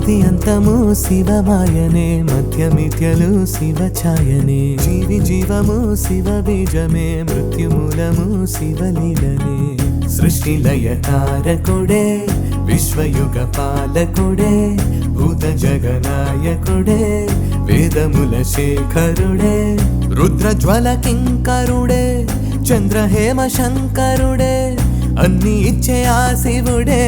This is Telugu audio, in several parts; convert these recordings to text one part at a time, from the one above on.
ఆది అంతము శివమాయనే, మధ్యమిథ్యలు శివఛాయనే. జీవి జీవము శివ బీజమే, మృత్యుమూలము శివలీలనే. సృష్టి లయ తారకుడే, విశ్వయుగ పాలకుడే, భూత జగనాయకుడే, వేదముల శేఖరుడే, రుద్రజ్వల కింకరుడే, చంద్రహేమ శంకరుడే, అన్ని ఇచ్చే ఆ శివుడే,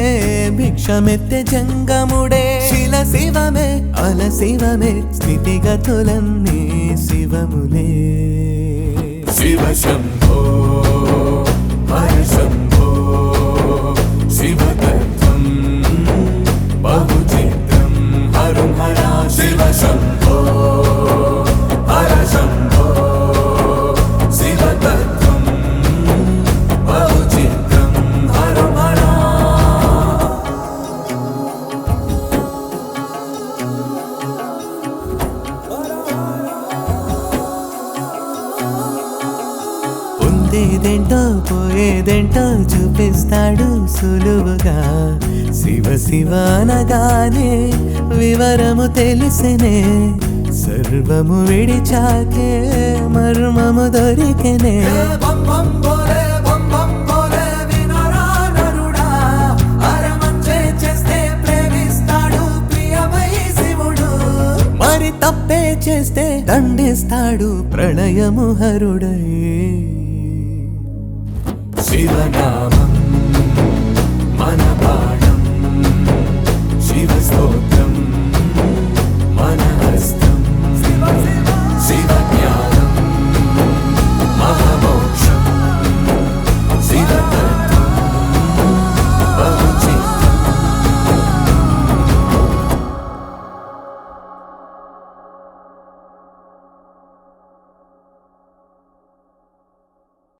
భిక్షమెత్తే జంగముడే. శిల శివమే అల శివమే, స్థితిగతులన్నీ శివములే. శివ శంభో హర శంభో, శివతత్వం బహు చిత్రం హరం హరా. శివ శంభో హర శంభో, శివతత్వం బహు చిత్రం హరం హరా. పొందేదేంటో పోయేదేంటో చూపిస్తాడు సులువుగా. శివ శివ అనగానే వివరము తెలిసినే, సర్వము విడిచాకే మర్మము దొరికెనే. మరి తప్పే చేస్తే దండిస్తాడు ప్రళయము హరుడై. శివనామం మన